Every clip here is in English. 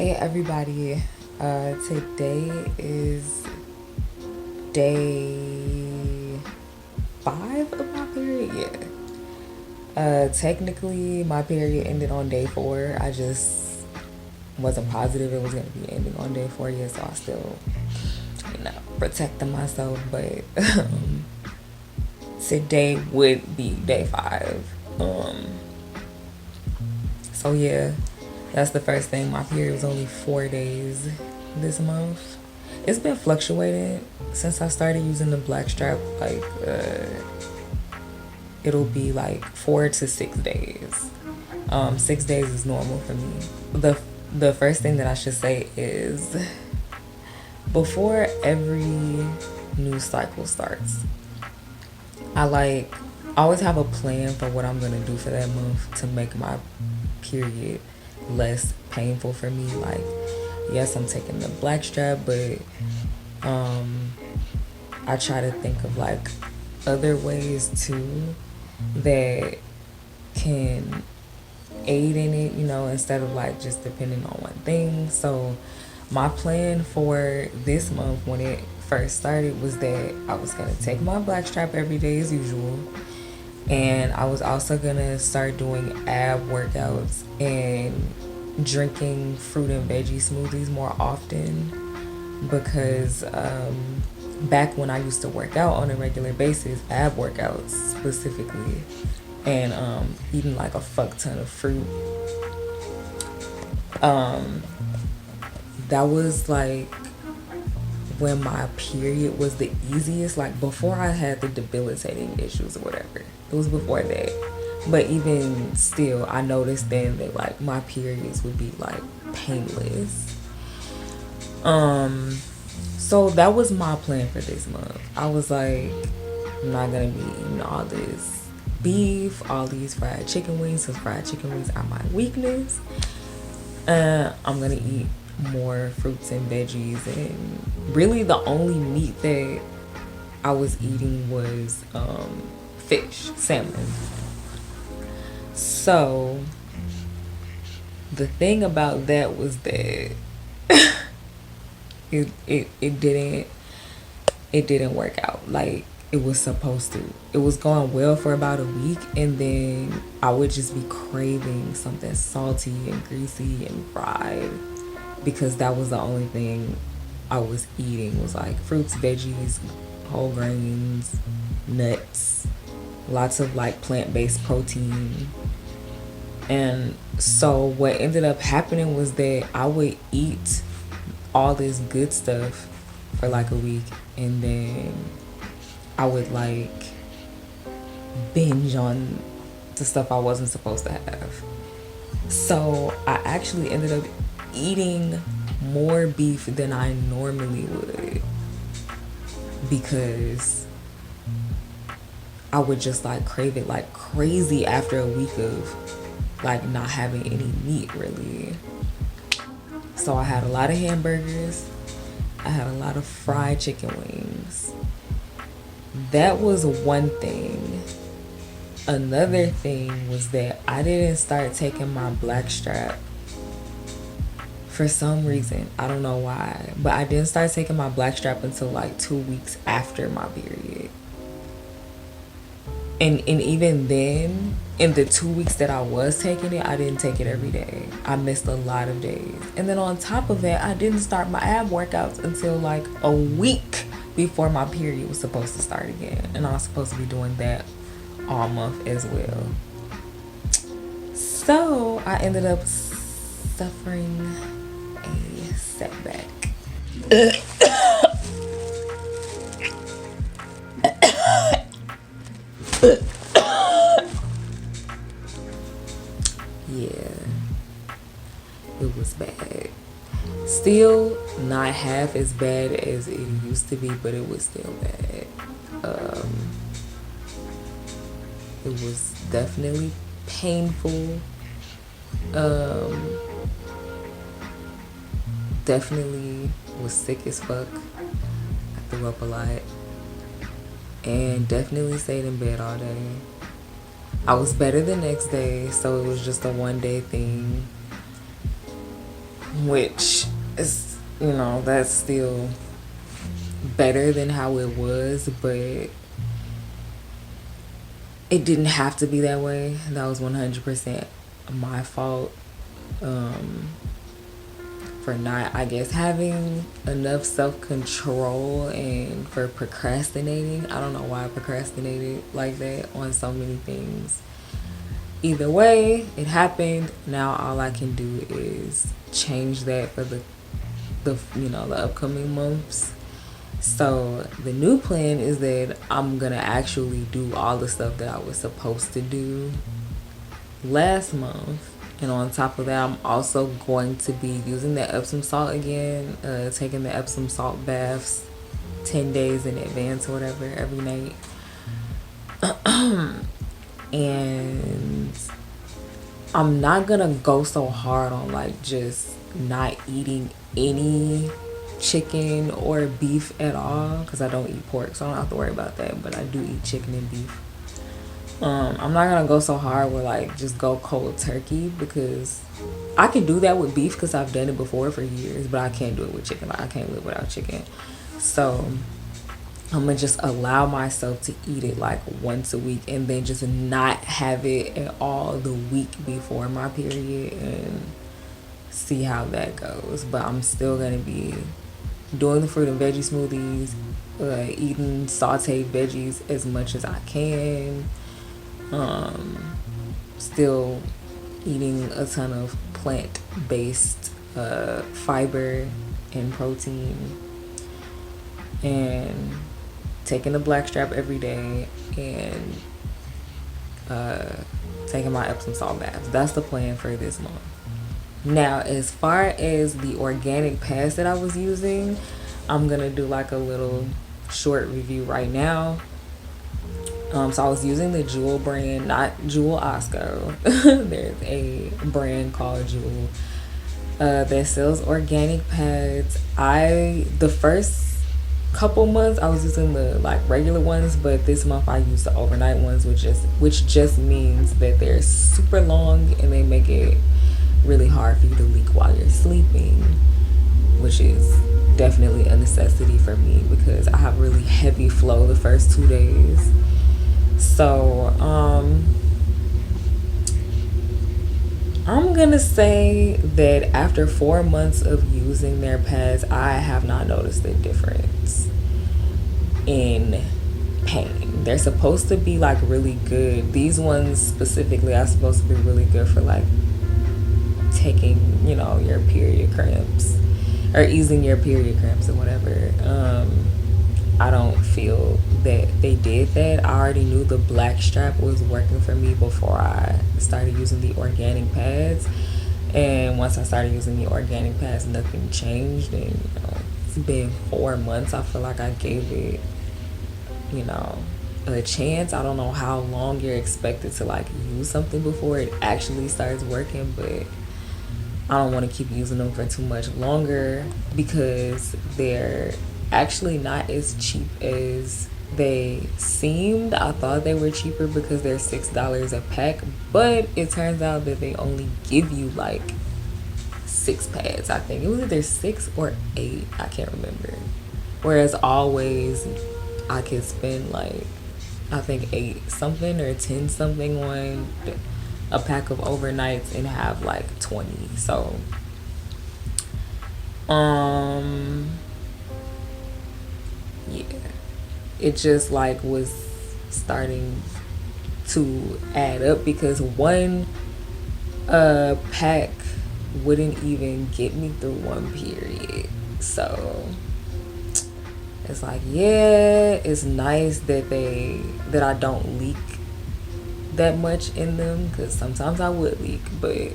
Hey everybody, today is day 5 of my period. Technically my period ended on day 4. I just wasn't positive it was gonna be ending on day 4 yet, so I still, protecting myself. But today would be day 5. So yeah. That's the first thing. My period was only 4 days this month. It's been fluctuating since I started using the black strap. Like, it'll be like 4 to 6 days. 6 days is normal for me. The first thing that I should say is before every new cycle starts, I always have a plan for what I'm gonna do for that month to make my period less painful for me. Like, yes, I'm taking the black strap, but I try to think of like other ways too that can aid in it, instead of like just depending on one thing. So my plan for this month when it first started was that I was gonna take my black strap every day as usual, and I was also gonna start doing ab workouts and drinking fruit and veggie smoothies more often, because back when I used to work out on a regular basis, ab workouts specifically, and eating like a fuck ton of fruit, that was like when my period was the easiest. Like before I had the debilitating issues or whatever, it was before that. But even still, I noticed then that like my periods would be like painless. So that was my plan for this month. I was like, I'm not gonna be eating all this beef, all these fried chicken wings, because fried chicken wings are my weakness. I'm gonna eat more fruits and veggies, and really the only meat that I was eating was fish, salmon. So the thing about that was that it didn't work out like it was supposed to. It was going well for about a week, and then I would just be craving something salty and greasy and fried, because that was the only thing I was eating, was like fruits, veggies, whole grains, nuts, lots of like plant-based protein. And so what ended up happening was that I would eat all this good stuff for like a week, and then I would like binge on the stuff I wasn't supposed to have. So I actually ended up eating more beef than I normally would, because I would just like crave it like crazy after a week of like not having any meat really. So I had a lot of hamburgers, I had a lot of fried chicken wings. That was one thing. Another thing was that I didn't start taking my black strap for some reason. I don't know why, but I didn't start taking my black strap until like 2 weeks after my period. And even then, in the 2 weeks that I was taking it, I didn't take it every day. I missed a lot of days. And then on top of that, I didn't start my ab workouts until like a week before my period was supposed to start again. And I was supposed to be doing that all month as well. So I ended up suffering a setback. Yeah, it was bad. Still not half as bad as it used to be, but it was still bad. It was definitely painful. Definitely was sick as fuck. I threw up a lot. And definitely stayed in bed all day. I was better the next day, so it was just a 1 day thing. which is, that's still better than how it was, but it didn't have to be that way. That was 100% my fault, for not, I guess, having enough self-control and for procrastinating. I don't know why I procrastinated like that on so many things. Either way, it happened. Now all I can do is change that for the upcoming months. So the new plan is that I'm gonna actually do all the stuff that I was supposed to do last month. And on top of that, I'm also going to be using the Epsom salt again, taking the Epsom salt baths 10 days in advance or whatever every night. And I'm not gonna go so hard on like just not eating any chicken or beef at all, because I don't eat pork, so I don't have to worry about that, but I do eat chicken and beef. I'm not gonna go so hard with like just go cold turkey, because I can do that with beef because I've done it before for years, but I can't do it with chicken. Like I can't live without chicken. So I'm gonna just allow myself to eat it like once a week, and then just not have it at all the week before my period, and see how that goes. But I'm still gonna be doing the fruit and veggie smoothies, eating sauteed veggies as much as I can, still eating a ton of plant-based fiber and protein, and taking the black strap every day, and taking my Epsom salt baths. That's the plan for this month. Now, as far as the organic pads that I was using, I'm gonna do like a little short review right now. So I was using the Jewel brand, not Jewel Osco. There's a brand called Jewel that sells organic pads. The first couple months I was using the like regular ones, but this month I used the overnight ones, which just means that they're super long and they make it really hard for you to leak while you're sleeping, which is definitely a necessity for me because I have really heavy flow the first 2 days. So I'm gonna say that after 4 months of using their pads, I have not noticed a difference in pain. They're supposed to be like really good. These ones specifically are supposed to be really good for like taking, your period cramps or easing your period cramps or whatever. I don't feel that they did that. I already knew the black strap was working for me before I started using the organic pads. And once I started using the organic pads, nothing changed. And, it's been 4 months. I feel like I gave it, a chance. I don't know how long you're expected to like use something before it actually starts working, but I don't want to keep using them for too much longer because they're actually not as cheap as they seemed. I thought they were cheaper because they're $6 a pack, but it turns out that they only give you like 6 pads. I think it was either 6 or 8. I can't remember. Whereas always I could spend like, I think 8 something or 10 something on a pack of overnights and have like 20. So yeah, it just like was starting to add up because one pack wouldn't even get me through one period. So it's like, yeah, it's nice that I don't leak that much in them, because sometimes I would leak, but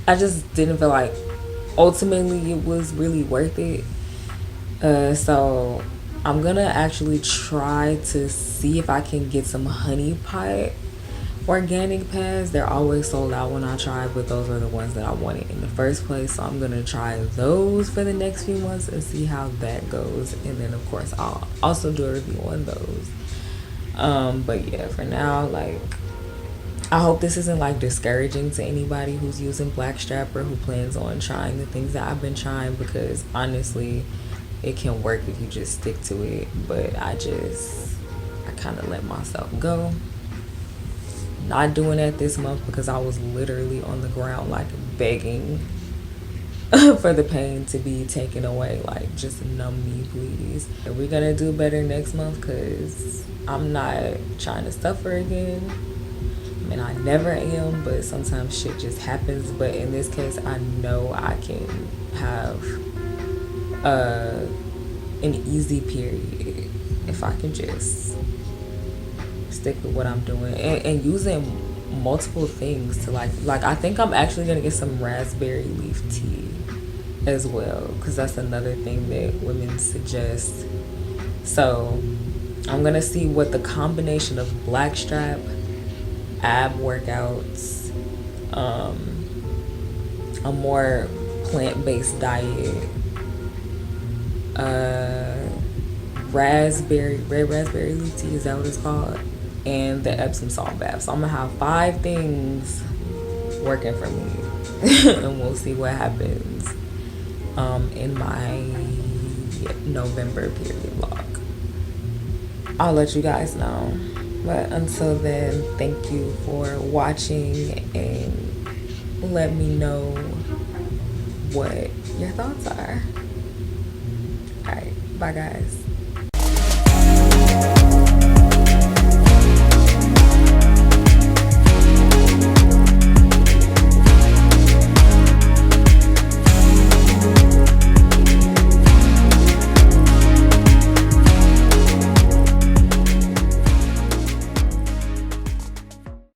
I just didn't feel like ultimately it was really worth it. So I'm gonna actually try to see if I can get some honey pot organic pads. They're always sold out when I try, but those are the ones that I wanted in the first place. So I'm gonna try those for the next few months and see how that goes, and then of course I'll also do a review on those. But yeah, for now, like, I hope this isn't like discouraging to anybody who's using blackstrap or who plans on trying the things that I've been trying, because honestly it can work if you just stick to it. But I kind of let myself go, not doing that this month because I was literally on the ground like begging for the pain to be taken away. Like, just numb me, please. We're gonna do better next month because I'm not trying to suffer again. I mean, I never am, but sometimes shit just happens. But in this case, I know I can have an easy period if I can just stick with what I'm doing and using multiple things to like I think I'm actually gonna get some raspberry leaf tea as well, because that's another thing that women suggest. So I'm gonna see what the combination of blackstrap, ab workouts, a more plant-based diet, red raspberry leaf tea, is that what it's called, and the Epsom salt bath. So I'm gonna have 5 things working for me and we'll see what happens in my November period vlog. I'll let you guys know. But until then, thank you for watching and let me know what your thoughts are. Alright, bye guys.